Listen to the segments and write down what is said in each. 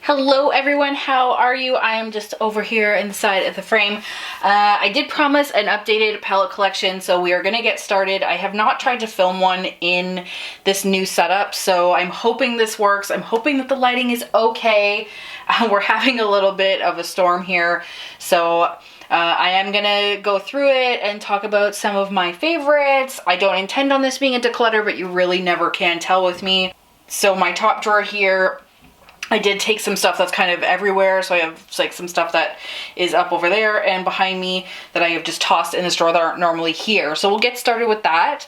Hello everyone, how are you? I am just over here in the side of the frame. I did promise an updated palette collection, so we are going to get started. I have not tried to film one in this new setup, so I'm hoping this works. I'm hoping that the lighting is okay. We're having a little bit of a storm here, so I am gonna go through it and talk about some of my favorites. I don't intend on this being a declutter, but you really never can tell with me. So my top drawer here, I did take some stuff that's kind of everywhere, so I have like some stuff that is up over there and behind me that I have just tossed in this drawer that aren't normally here. So we'll get started with that.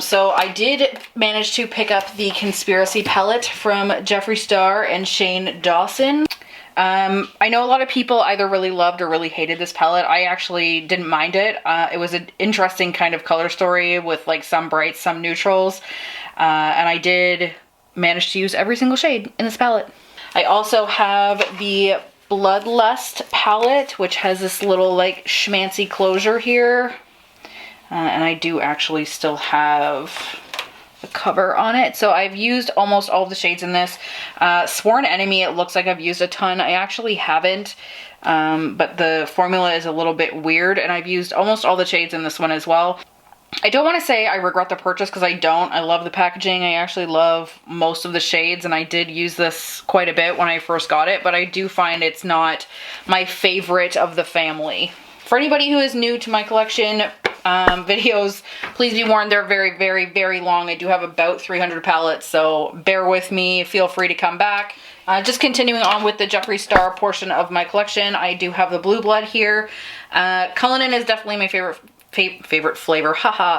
So I did manage to pick up the Conspiracy palette from Jeffree Star and Shane Dawson. I know a lot of people either really loved or really hated this palette. I actually didn't mind it. It was an interesting kind of color story with like some brights, some neutrals, and I did managed to use every single shade in this palette. I also have the Bloodlust palette, which has this little like schmancy closure here. And I do actually still have the cover on it. So I've used almost all of the shades in this. Sworn Enemy, it looks like I've used a ton. I actually haven't, but the formula is a little bit weird, and I've used almost all the shades in this one as well. I don't want to say I regret the purchase because I don't. I love the packaging. I actually love most of the shades, and I did use this quite a bit when I first got it, but I do find it's not my favorite of the family. For anybody who is new to my collection videos, please be warned, they're very, very, very long. I do have about 300 palettes, so bear with me. Feel free to come back. Just continuing on with the Jeffree Star portion of my collection, I do have the Blue Blood here. Cullinan is definitely my favorite flavor,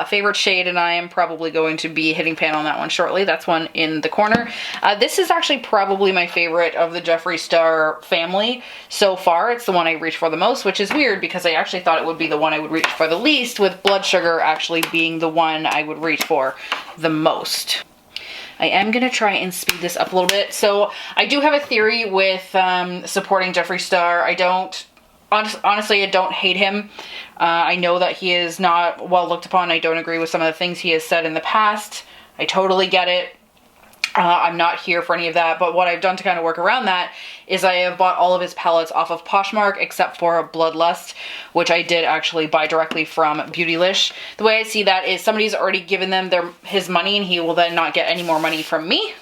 favorite shade, and I am probably going to be hitting pan on that one shortly. That's one in the corner. This is actually probably my favorite of the Jeffree Star family so far. It's the one I reach for the most, which is weird because I actually thought it would be the one I would reach for the least, with Blood Sugar actually being the one I would reach for the most. I am going to try and speed this up a little bit. So I do have a theory with supporting Jeffree Star. Honestly, I don't hate him. I know that he is not well looked upon. I don't agree with some of the things he has said in the past. I totally get it. I'm not here for any of that, but what I've done to kind of work around that is I have bought all of his palettes off of Poshmark except for Bloodlust, which I did actually buy directly from Beautylish. The way I see that is somebody's already given them his money, and he will then not get any more money from me.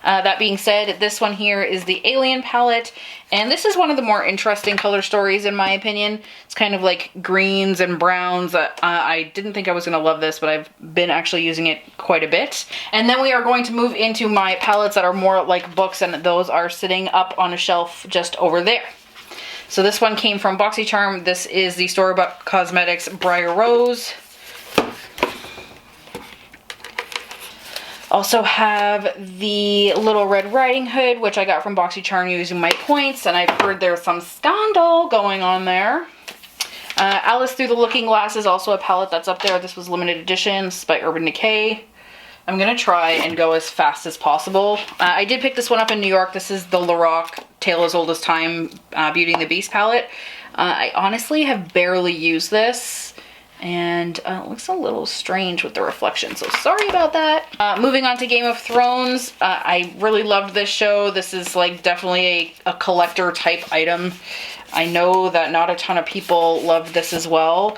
That being said, this one here is the Alien palette, and this is one of the more interesting color stories in my opinion. It's kind of like greens and browns. I didn't think I was going to love this, but I've been actually using it quite a bit. And then we are going to move into my palettes that are more like books, and those are sitting up on a shelf just over there. So this one came from BoxyCharm. This is the Storybook Cosmetics Briar Rose. Also have the Little Red Riding Hood, which I got from BoxyCharm using my points, and I've heard there's some scandal going on there. Alice Through the Looking Glass is also a palette that's up there. This was limited edition. This is by Urban Decay. I'm going to try and go as fast as possible. I did pick this one up in New York. This is the Lorac Tale as Old as Time Beauty and the Beast palette. I honestly have barely used this, and it looks a little strange with the reflection, so sorry about that. Moving on to Game of Thrones. I really loved this show. This is like definitely a collector type item. I know that not a ton of people loved this as well.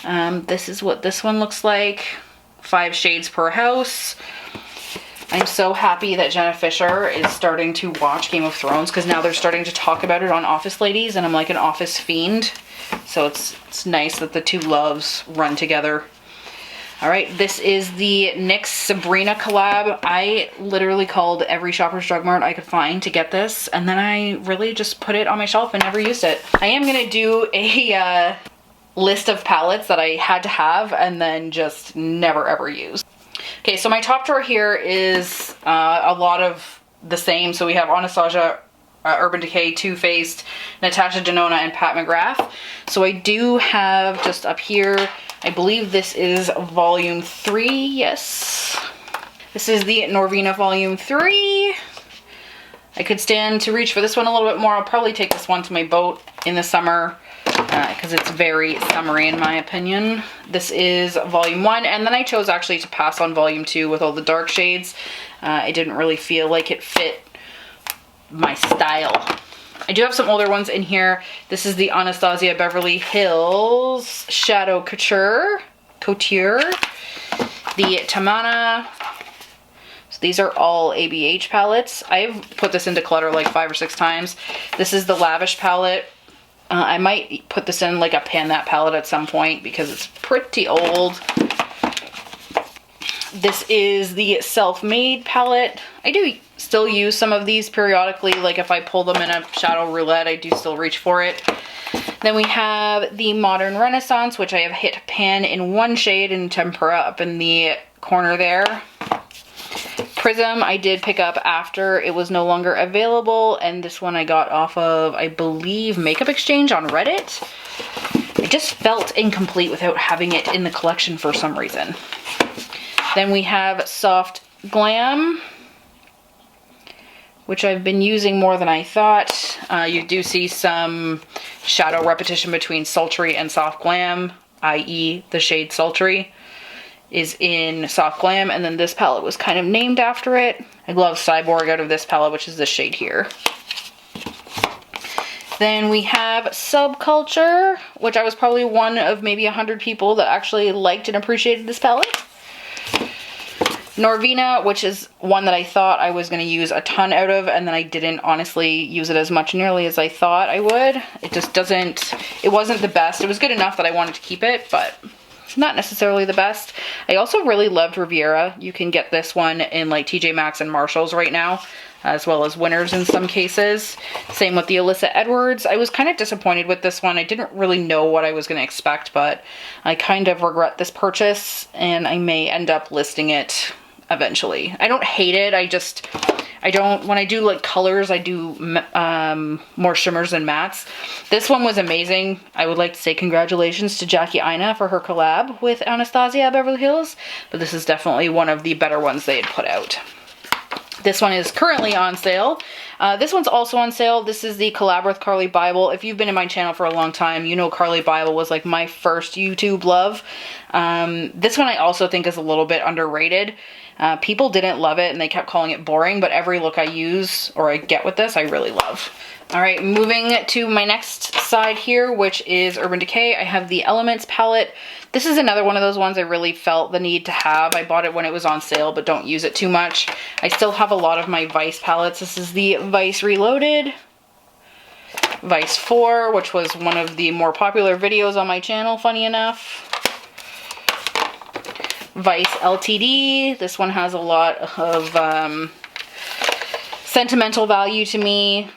This is what this one looks like. 5 shades per house. I'm so happy that Jenna Fischer is starting to watch Game of Thrones, because now they're starting to talk about it on Office Ladies, and I'm like an Office fiend. So it's nice that the two loves run together. All right, this is the NYX Sabrina collab. I literally called every Shoppers Drug Mart I could find to get this, and then I really just put it on my shelf and never used it. I am gonna do a list of palettes that I had to have and then just never ever use. Okay, so my top drawer here is a lot of the same. So we have Anastasia, Urban Decay, Too Faced, Natasha Denona, and Pat McGrath. So I do have just up here, I believe this is volume 3, yes. This is the Norvina volume 3. I could stand to reach for this one a little bit more. I'll probably take this one to my boat in the summer because it's very summery in my opinion. This is volume 1, and then I chose actually to pass on volume 2 with all the dark shades. I didn't really feel like it fit my style. I do have some older ones in here. This is the Anastasia Beverly Hills Shadow Couture. The Tamana. So these are all ABH palettes. I've put this into clutter like 5 or 6 times. This is the Lavish palette. I might put this in like a Pan That palette at some point because it's pretty old. This is the Self-Made palette. I do still use some of these periodically, like if I pull them in a shadow roulette, I do still reach for it. Then we have the Modern Renaissance, which I have hit pan in one shade in Tempera up in the corner there. Prism I did pick up after it was no longer available, and this one I got off of, I believe, Makeup Exchange on Reddit. It just felt incomplete without having it in the collection for some reason. Then we have Soft Glam, which I've been using more than I thought. You do see some shadow repetition between Sultry and Soft Glam, i.e. the shade Sultry is in Soft Glam, and then this palette was kind of named after it. I love Cyborg out of this palette, which is this shade here. Then we have Subculture, which I was probably one of maybe 100 people that actually liked and appreciated this palette. Norvina, which is one that I thought I was going to use a ton out of, and then I didn't honestly use it as much nearly as I thought I would. It just doesn't, it wasn't the best. It was good enough that I wanted to keep it, but it's not necessarily the best. I also really loved Riviera. You can get this one in like TJ Maxx and Marshalls right now, as well as Winners in some cases. Same with the Alyssa Edwards. I was kind of disappointed with this one. I didn't really know what I was going to expect, but I kind of regret this purchase, and I may end up listing it eventually. I don't hate it. I don't, when I do like colors, I do more shimmers than mattes. This one was amazing. I would like to say congratulations to Jackie Aina for her collab with Anastasia Beverly Hills, but this is definitely one of the better ones they had put out. This one is currently on sale. This one's also on sale. This is the collab with Carly Bible. If you've been in my channel for a long time, you know Carly Bible was like my first YouTube love. This one I also think is a little bit underrated. People didn't love it and they kept calling it boring, but every look I use or I get with this, I really love. All right, moving to my next side here, which is Urban Decay. I have the Elements palette. This is another one of those ones I really felt the need to have. I bought it when it was on sale, but don't use it too much. I still have a lot of my Vice palettes. This is the Vice Reloaded, Vice 4, which was one of the more popular videos on my channel, funny enough. Vice LTD. This one has a lot of sentimental value to me.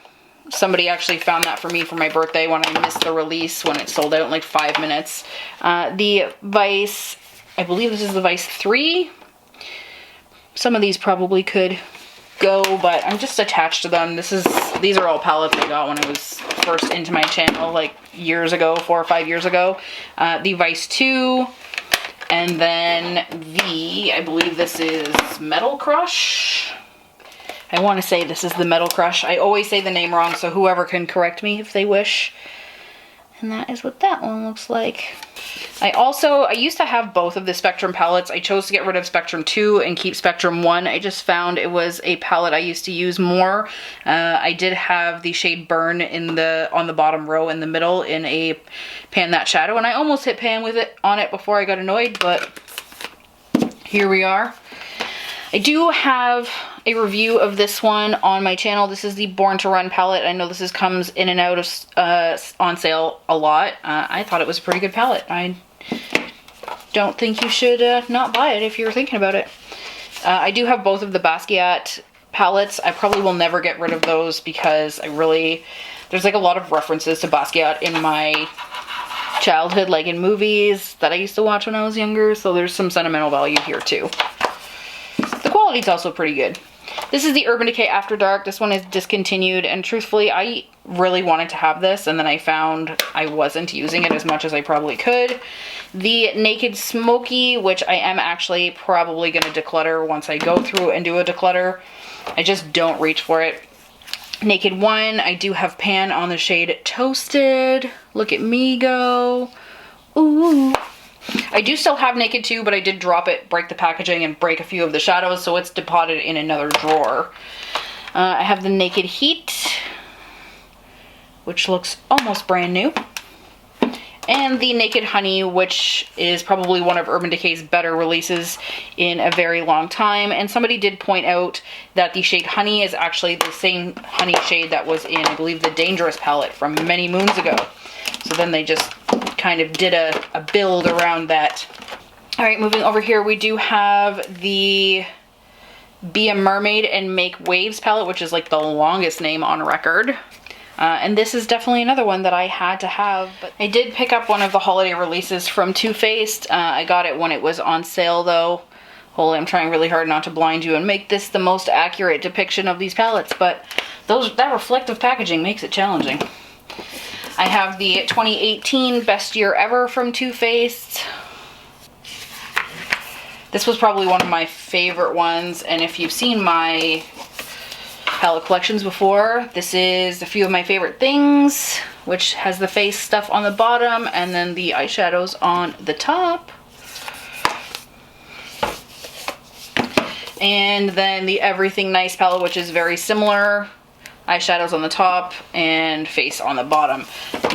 Somebody actually found that for me for my birthday when I missed the release, when it sold out in like 5 minutes. The Vice, I believe this is the Vice 3. Some of these probably could go, but I'm just attached to them. These are all palettes I got when I was first into my channel, like years ago, 4 or 5 years ago. The Vice 2, and then I believe this is Metal Crush. I want to say this is the Metal Crush. I always say the name wrong, so whoever can correct me if they wish. And that is what that one looks like. I used to have both of the Spectrum palettes. I chose to get rid of Spectrum 2 and keep Spectrum 1. I just found it was a palette I used to use more. I did have the shade Burn on the bottom row in the middle in a Pan That Shadow, and I almost hit pan with it on it before I got annoyed, but here we are. I do have a review of this one on my channel. This is the Born to Run palette. I know this comes in and out of on sale a lot. I thought it was a pretty good palette. I don't think you should not buy it if you're thinking about it. I do have both of the Basquiat palettes. I probably will never get rid of those because there's like a lot of references to Basquiat in my childhood, like in movies that I used to watch when I was younger, so there's some sentimental value here too. The quality is also pretty good. This is the Urban Decay After Dark. This one is discontinued, and truthfully, I really wanted to have this, and then I found I wasn't using it as much as I probably could. The Naked Smoky, which I am actually probably going to declutter once I go through and do a declutter. I just don't reach for it. Naked 1, I do have pan on the shade Toasted. Look at me go. Ooh. I do still have Naked 2, but I did drop it, break the packaging, and break a few of the shadows, so it's deposited in another drawer. I have the Naked Heat, which looks almost brand new. And the Naked Honey, which is probably one of Urban Decay's better releases in a very long time. And somebody did point out that the shade Honey is actually the same honey shade that was in, I believe, the Dangerous palette from many moons ago. So then they just kind of did a build around that. All right, moving over here, we do have the Be a Mermaid and Make Waves palette, which is like the longest name on record. And this is definitely another one that I had to have. But I did pick up one of the holiday releases from Too Faced. I got it when it was on sale though. Holy, I'm trying really hard not to blind you and make this the most accurate depiction of these palettes, but that reflective packaging makes it challenging. I have the 2018 Best Year Ever from Too Faced. This was probably one of my favorite ones, and if you've seen my palette collections before, this is a few of my favorite things, which has the face stuff on the bottom and then the eyeshadows on the top. And then the Everything Nice palette, which is very similar. Eyeshadows on the top and face on the bottom.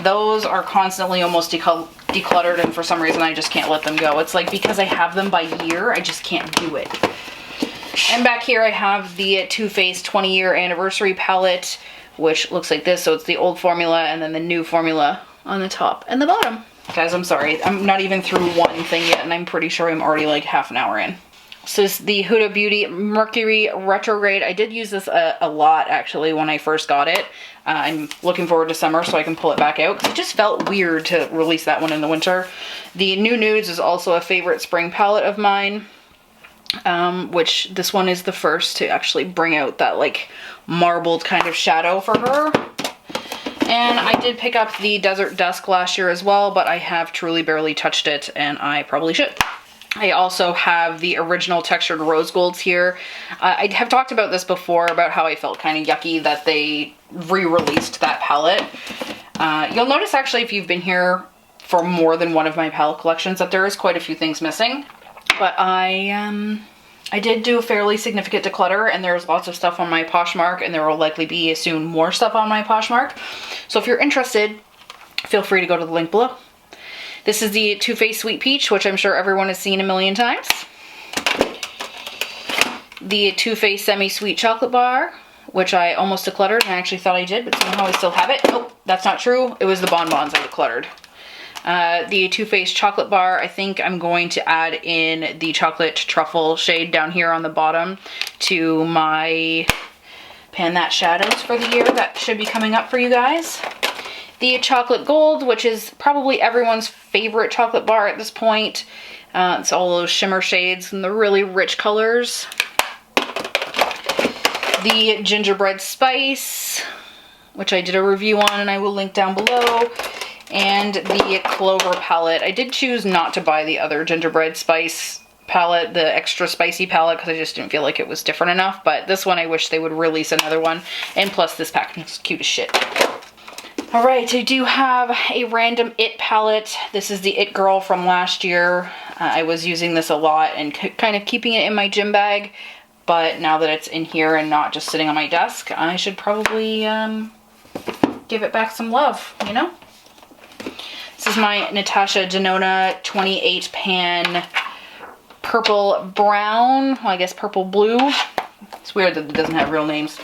Those are constantly almost decluttered, and for some reason I just can't let them go. It's like because I have them by year, I just can't do it. And back here I have the Too Faced 20-year anniversary palette, which looks like this. So it's the old formula and then the new formula on the top and the bottom. Guys, I'm sorry. I'm not even through one thing yet, and I'm pretty sure I'm already like half an hour in. So this is the Huda Beauty Mercury Retrograde. I did use this a lot actually when I first got it. I'm looking forward to summer so I can pull it back out because it just felt weird to release that one in the winter. The New Nudes is also a favorite spring palette of mine. Which this one is the first to actually bring out that like marbled kind of shadow for her. And I did pick up the Desert Dusk last year as well, but I have truly barely touched it, and I probably should. I also have the original textured rose golds here. I have talked about this before, about how I felt kind of yucky that they re-released that palette. You'll notice actually if you've been here for more than one of my palette collections that there is quite a few things missing. But I did do a fairly significant declutter, and there's lots of stuff on my Poshmark, and there will likely be soon more stuff on my Poshmark. So if you're interested, feel free to go to the link below. This is the Too Faced Sweet Peach, which I'm sure everyone has seen a million times. The Too Faced Semi-Sweet Chocolate Bar, which I almost decluttered, and I actually thought I did, but somehow I still have it. Oh, that's not true. It was the bonbons I decluttered. The Too Faced Chocolate Bar, I think I'm going to add in the chocolate truffle shade down here on the bottom to my Pan That Shadows for the year. That should be coming up for you guys. The Chocolate Gold, which is probably everyone's favorite chocolate bar at this point. It's all those shimmer shades and the really rich colors. The Gingerbread Spice, which I did a review on and I will link down below. And the Clover palette. I did choose not to buy the other Gingerbread Spice palette, the extra spicy palette, because I just didn't feel like it was different enough. But this one, I wish they would release another one. And plus, this packaging is cute as shit. Alright, I do have a random It palette. This is the It Girl from last year. I was using this a lot and kind of keeping it in my gym bag. But now that it's in here and not just sitting on my desk, I should probably give it back some love, you know? This is my Natasha Denona 28 pan purple brown. Well, I guess purple blue. It's weird that it doesn't have real names.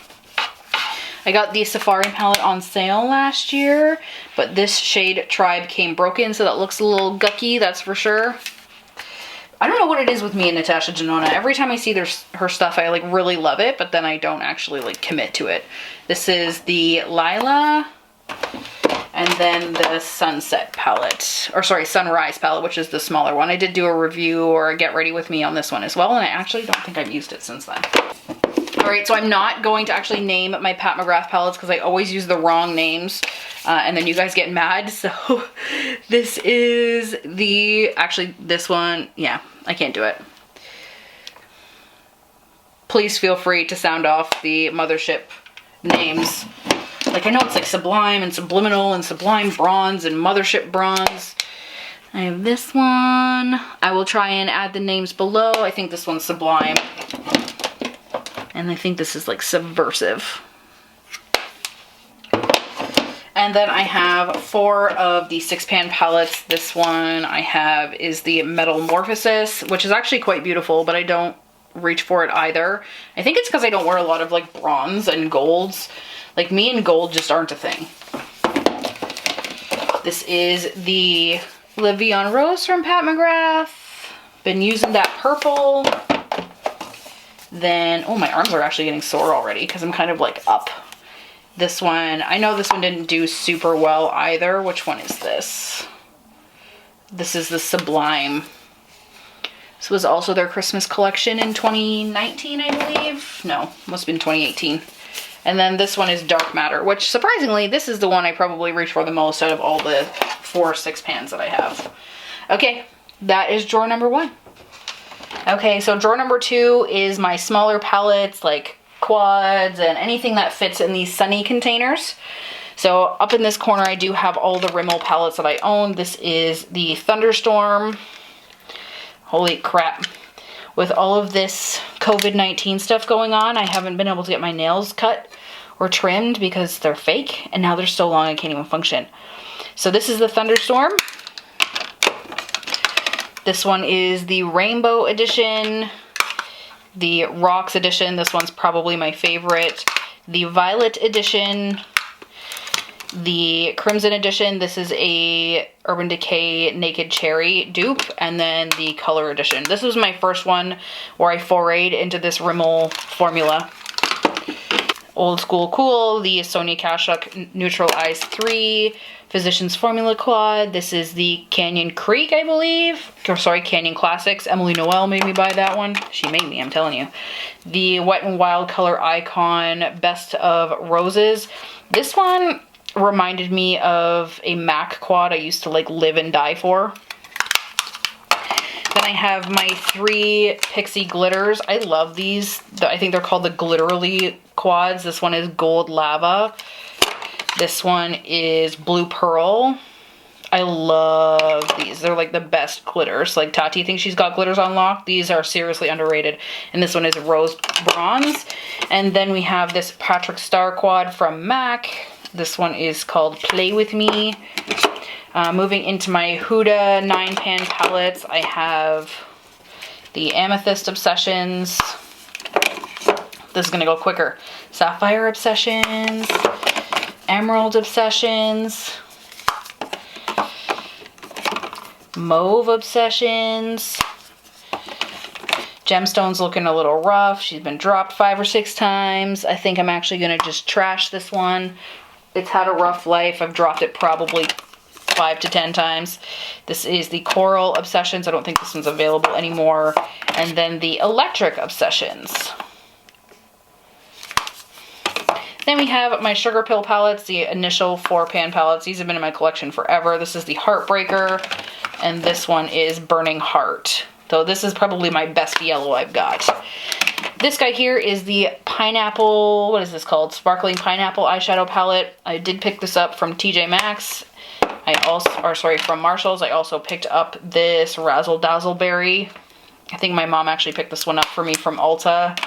I got the Safari palette on sale last year, but this shade Tribe came broken, so that looks a little gucky, that's for sure. I don't know what it is with me and Natasha Denona. Every time I see her stuff, I like really love it, but then I don't actually like commit to it. This is the Lila. And then the Sunset palette, or sorry, Sunrise palette, which is the smaller one. I did do a review or a get ready with me on this one as well, and I actually don't think I've used it since then. Alright, so I'm not going to actually name my Pat McGrath palettes because I always use the wrong names, and then you guys get mad. So this is actually this one, yeah, I can't do it. Please feel free to sound off the mothership names. Like, I know it's like Sublime and Subliminal and Sublime Bronze and Mothership Bronze. I have this one. I will try and add the names below. I think this one's Sublime. And I think this is like Subversive. And then I have 4 of the 6-pan palettes. This one I have is the Metamorphosis, which is actually quite beautiful, but I don't reach for it either. I think it's because I don't wear a lot of like bronze and golds. Like me and gold just aren't a thing. This is the Le Vion Rose from Pat McGrath. Been using that purple. Then, oh, my arms are actually getting sore already because I'm kind of like up. This one, I know this one didn't do super well either. Which one is this? This is the Sublime. This was also their Christmas collection in 2019, I believe. No, must have been 2018. And then this one is Dark Matter, which surprisingly, this is the one I probably reach for the most out of all the 4 6-pans that I have. Okay, that is drawer number 1. Okay, so drawer number 2 is my smaller palettes, like quads and anything that fits in these Sunny containers. So up in this corner, I do have all the Rimmel palettes that I own. This is the Thunderstorm. Holy crap. With all of this COVID-19 stuff going on, I haven't been able to get my nails cut or trimmed because they're fake, and now they're so long I can't even function. So this is the Thunderstorm. This one is the Rainbow Edition. The Rocks Edition, this one's probably my favorite. The Violet Edition. The Crimson Edition, this is a Urban Decay Naked Cherry dupe. And then the Color Edition. This was my first one where I forayed into this Rimmel formula. Old School Cool, the Sonia Kashuk Neutral Eyes 3, Physicians Formula Quad. This is the Canyon Creek, I believe. Or sorry, Canyon Classics. Emily Noel made me buy that one. She made me, I'm telling you. The Wet n Wild Color Icon Best of Roses. This one reminded me of a MAC quad I used to like live and die for. Then I have my 3 Pixie Glitters. I love these. I think they're called the Glitterly quads. This one is Gold Lava. This one is Blue Pearl. I love these. They're like the best glitters. Like Tati thinks she's got glitters on lock. These are seriously underrated. And this one is Rose Bronze. And then we have this Patrick Star quad from MAC. This one is called Play With Me. Moving into my Huda 9-pan palettes, I have the Amethyst Obsessions. This is going to go quicker. Sapphire Obsessions. Emerald Obsessions. Mauve Obsessions. Gemstone's looking a little rough. She's been dropped 5 or 6 times. I think I'm actually going to just trash this one. It's had a rough life. I've dropped it probably 5 to 10 times. This is the Coral Obsessions. I don't think this one's available anymore. And then the Electric Obsessions. Then we have my Sugar Pill palettes, the initial 4-pan palettes. These have been in my collection forever. This is the Heartbreaker, and this one is Burning Heart. So this is probably my best yellow I've got. This guy here is the Pineapple, what is this called? Sparkling Pineapple eyeshadow palette. I did pick this up from TJ Maxx. From Marshalls. I also picked up this Razzle Dazzle Berry. I think my mom actually picked this one up for me from Ulta.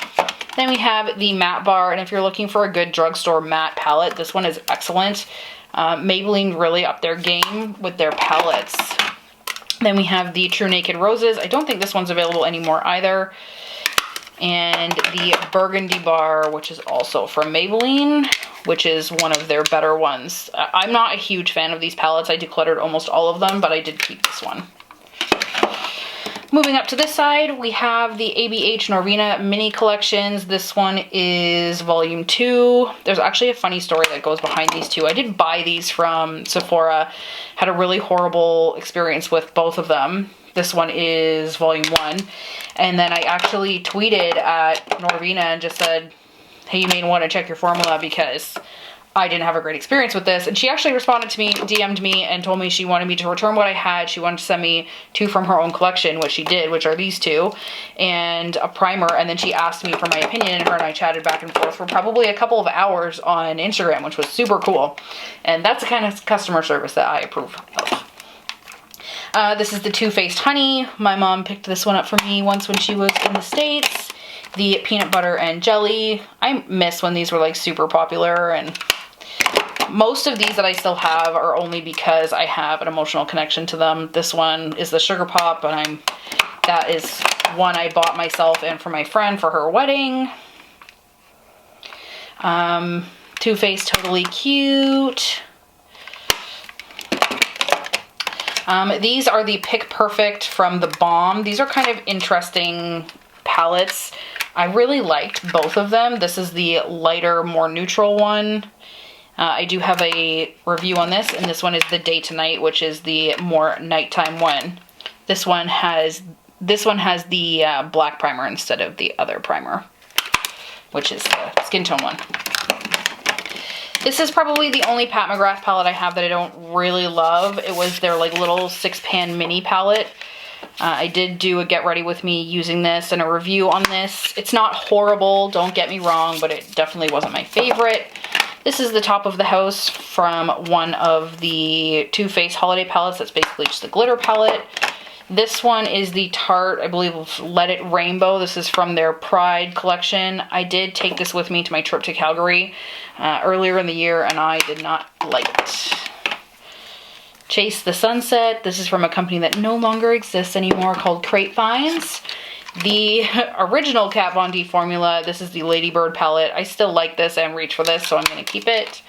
Then we have the Matte Bar, and if you're looking for a good drugstore matte palette, this one is excellent. Maybelline really upped their game with their palettes. Then we have the True Naked Roses. I don't think this one's available anymore either. And the Burgundy Bar, which is also from Maybelline, which is one of their better ones. I'm not a huge fan of these palettes. I decluttered almost all of them, but I did keep this one. Moving up to this side, we have the ABH Norvina mini collections. This one is volume 2. There's actually a funny story that goes behind these two. I did buy these from Sephora. Had a really horrible experience with both of them. This one is volume 1. And then I actually tweeted at Norvina and just said, hey, you may want to check your formula because I didn't have a great experience with this. And she actually responded to me, DM'd me, and told me she wanted me to return what I had. She wanted to send me 2 from her own collection, which she did, which are these 2, and a primer. And then she asked me for my opinion, and her and I chatted back and forth for probably a couple of hours on Instagram, which was super cool. And that's the kind of customer service that I approve of. This is the Too Faced Honey. My mom picked this one up for me once when she was in the States. the peanut butter and jelly. I miss when these were like super popular, and most of these that I still have are only because I have an emotional connection to them. This one is the Sugar Pop, and that is one I bought myself and for my friend for her wedding. Too Faced Totally Cute. These are the Pick Perfect from the Balm. These are kind of interesting palettes. I really liked both of them. This is the lighter, more neutral one. I do have a review on this, and this one is the Day to Night, which is the more nighttime one. This one has the black primer instead of the other primer, which is the skin tone one. This is probably the only Pat McGrath palette I have that I don't really love. It was their like little 6-pan mini palette. I did do a get ready with me using this and a review on this. It's not horrible, don't get me wrong, but it definitely wasn't my favorite. This is the Top of the House from one of the Too Faced holiday palettes. That's basically just a glitter palette. This one is the Tarte, I believe, Let It Rainbow. This is from their Pride collection. I did take this with me to my trip to Calgary earlier in the year, and I did not like it. Chase the Sunset. This is from a company that no longer exists anymore called Crate Finds. The original Kat Von D formula. This is the Ladybird palette. I still like this and reach for this, so I'm going to keep it.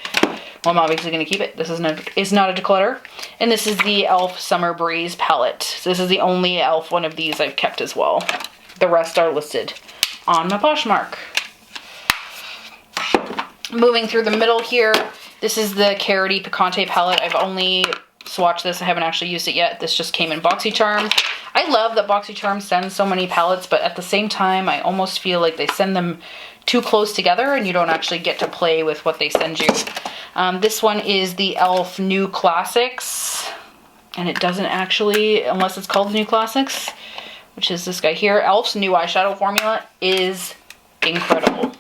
Well, I'm obviously going to keep it. This is not a declutter. And this is the e.l.f. Summer Breeze palette. So this is the only e.l.f. one of these I've kept as well. The rest are listed on my Poshmark. Moving through the middle here, this is the Carroty Picante palette. I've only swatched this. I haven't actually used it yet. This just came in BoxyCharm. I love that BoxyCharm sends so many palettes, but at the same time, I almost feel like they send them too close together and you don't actually get to play with what they send you. This one is the e.l.f. New Classics, and it doesn't actually, unless it's called the New Classics, which is this guy here. e.l.f.'s new eyeshadow formula is incredible.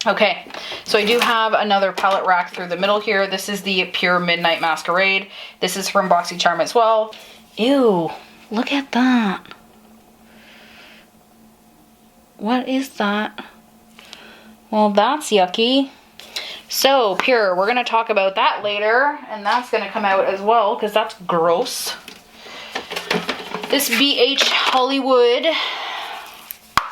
Okay, so I do have another palette rack through the middle here. This is the Pure Midnight Masquerade. This is from BoxyCharm as well. Ew, look at that. What is that? Well, that's yucky. So, Pure, we're going to talk about that later, and that's going to come out as well, because that's gross. This BH Hollywood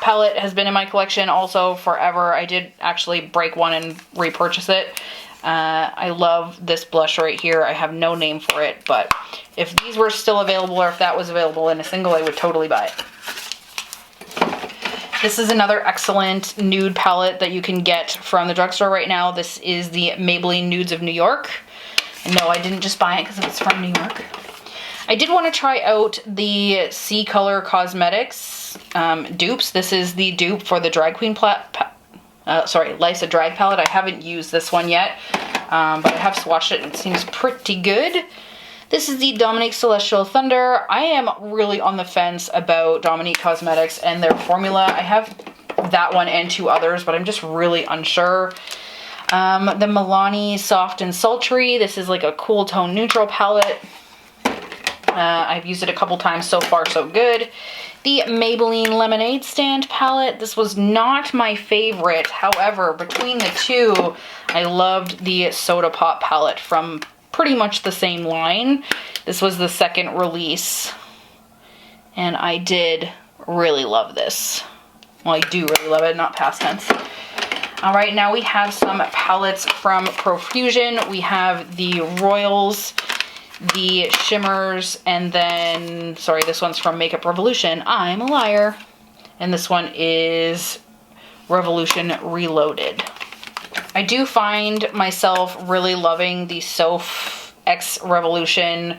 palette has been in my collection also forever. I did actually break one and repurchase it. I love this blush right here. I have no name for it, but if these were still available, or if that was available in a single, I would totally buy it. This is another excellent nude palette that you can get from the drugstore right now. This is the Maybelline Nudes of New York. And no, I didn't just buy it because it's from New York. I did want to try out the C Color Cosmetics dupes. This is the dupe for the Drag Queen Lisa Drag palette. I haven't used this one yet, but I have swatched it and it seems pretty good. This is the Dominique Celestial Thunder. I am really on the fence about Dominique Cosmetics and their formula. I have that one and two others, but I'm just really unsure. The Milani Soft and Sultry. This is like a cool tone neutral palette. I've used it a couple times. So far, so good. The Maybelline Lemonade Stand palette. This was not my favorite. However, between the two, I loved the Soda Pop palette from pretty much the same line. This was the second release, and I did really love this. Well, I do really love it, not past tense. All right, now we have some palettes from Profusion. We have the Royals, the Shimmers, and then, sorry, this one's from Makeup Revolution. I'm a liar. And this one is Revolution Reloaded. I do find myself really loving the Soph X Revolution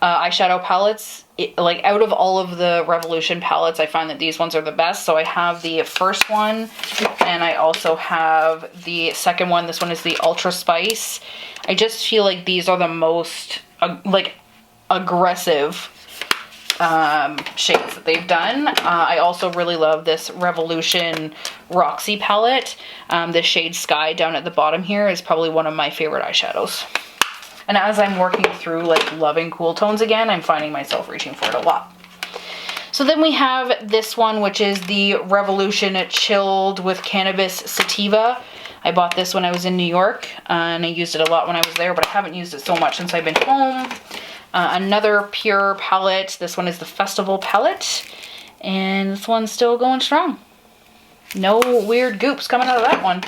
eyeshadow palettes. Like, out of all of the Revolution palettes, I find that these ones are the best. So I have the first one, and I also have the second one. This one is the Ultra Spice. I just feel like these are the most, aggressive shades that they've done. I also really love this Revolution Roxy palette. The shade Sky down at the bottom here is probably one of my favorite eyeshadows. And as I'm working through like loving cool tones again, I'm finding myself reaching for it a lot. So then we have this one, which is the Revolution Chilled with Cannabis Sativa. I bought this when I was in New York, and I used it a lot when I was there, but I haven't used it so much since I've been home. Another Pure palette. This one is the Festival palette, and this one's still going strong. No weird goops coming out of that one.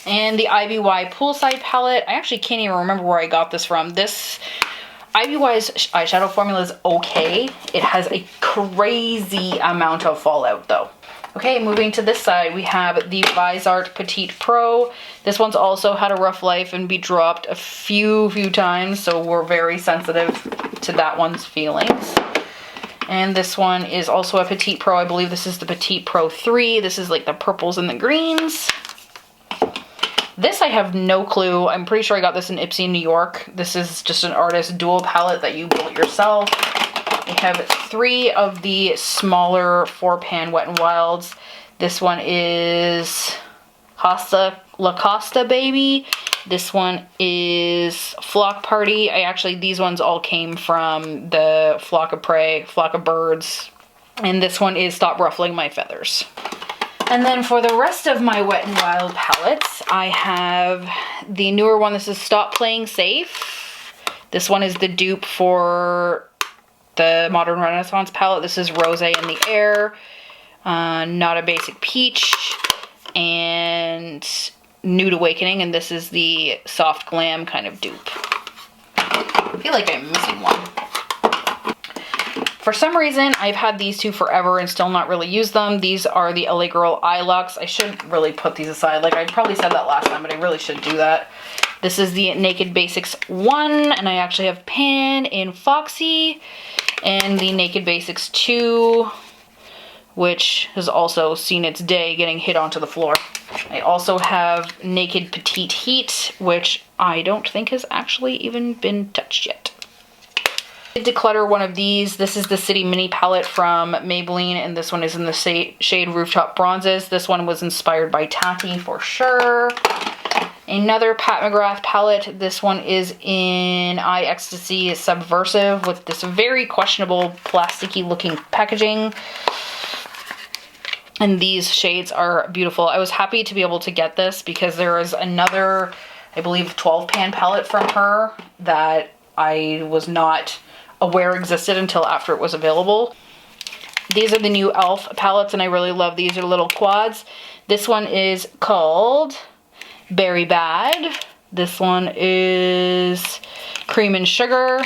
And the IBY Poolside palette. I actually can't even remember where I got this from. This IBY's eyeshadow formula is okay. It has a crazy amount of fallout though. Okay, moving to this side, we have the Visart Petite Pro. This one's also had a rough life and be dropped a few times, so we're very sensitive to that one's feelings. And this one is also a Petite Pro. I believe this is the Petite Pro 3. This is like the purples and the greens. This I have no clue. I'm pretty sure I got this in Ipsy, New York. This is just an artist dual palette that you built yourself. We have 3 of the smaller 4-pan Wet n Wilds. This one is La Costa Baby. This one is Flock Party. These ones all came from the Flock of Prey, Flock of Birds. And this one is Stop Ruffling My Feathers. And then for the rest of my Wet n Wild palettes, I have the newer one. This is Stop Playing Safe. This one is the dupe for the Modern Renaissance palette. This is Rose in the Air, Not a Basic Peach, and Nude Awakening, and this is the Soft Glam kind of dupe. I feel like I'm missing one. For some reason, I've had these 2 forever and still not really used them. These are the LA Girl Eye Lux. I should really put these aside. Like, I probably said that last time, but I really should do that. This is the Naked Basics 1, and I actually have Pan in Foxy, and the Naked Basics 2, which has also seen its day getting hit onto the floor. I also have Naked Petite Heat, which I don't think has actually even been touched yet. I did declutter one of these. This is the City Mini palette from Maybelline, and this one is in the shade Rooftop Bronzes. This one was inspired by Tacky for sure. Another Pat McGrath palette. This one is in Eye Ecstasy Subversive with this very questionable plasticky looking packaging. And these shades are beautiful. I was happy to be able to get this because there is another, I believe, 12-pan palette from her that I was not aware existed until after it was available. These are the new e.l.f. palettes, and I really love these. They're little quads. This one is called Berry Bad. This one is Cream and Sugar.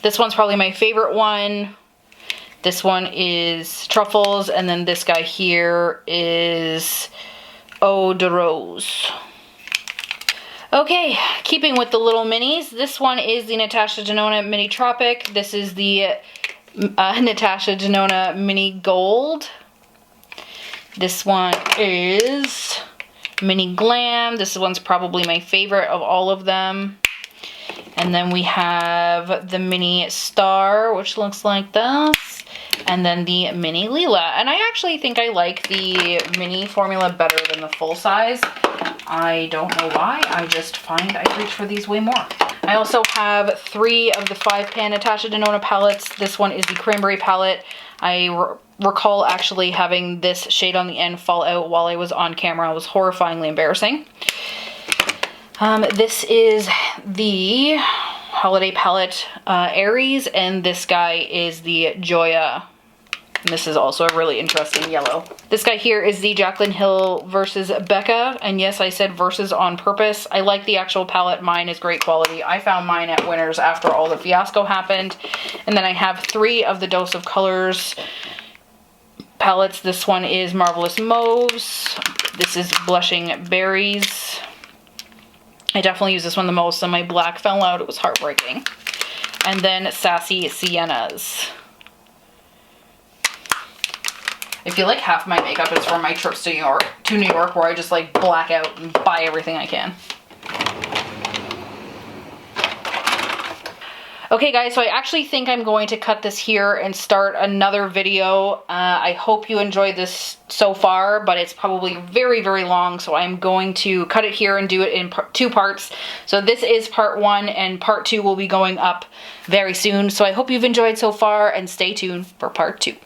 This one's probably my favorite one. This one is Truffles, and then this guy here is Eau de Rose. Okay, keeping with the little minis, this one is the Natasha Denona Mini Tropic. This is the Natasha Denona Mini Gold. This one is Mini Glam. This one's probably my favorite of all of them. And then we have the Mini Star, which looks like this. And then the Mini Lila. And I actually think I like the mini formula better than the full size. I don't know why. I just find I reach for these way more. I also have 3 of the 5-pan Natasha Denona palettes. This one is the Cranberry palette. I recall actually having this shade on the end fall out while I was on camera. It was horrifyingly embarrassing. This is the Holiday palette Aries, and this guy is the Joya. And this is also a really interesting yellow. This guy here is the Jaclyn Hill versus Becca, and yes, I said versus on purpose. I like the actual palette. Mine is great quality. I found mine at Winners after all the fiasco happened. And then I have 3 of the Dose of Colors palettes. This one is Marvelous Mauves. This is Blushing Berries. I definitely use this one the most, and my black fell out. It was heartbreaking. And then Sassy Siennas. I feel like half my makeup is from my trips to New York, where I just like black out and buy everything I can. Okay guys, so I actually think I'm going to cut this here and start another video. I hope you enjoyed this so far, but it's probably very, very long, so I'm going to cut it here and do it in two parts. So this is part 1, and part 2 will be going up very soon. So I hope you've enjoyed so far, and stay tuned for part 2.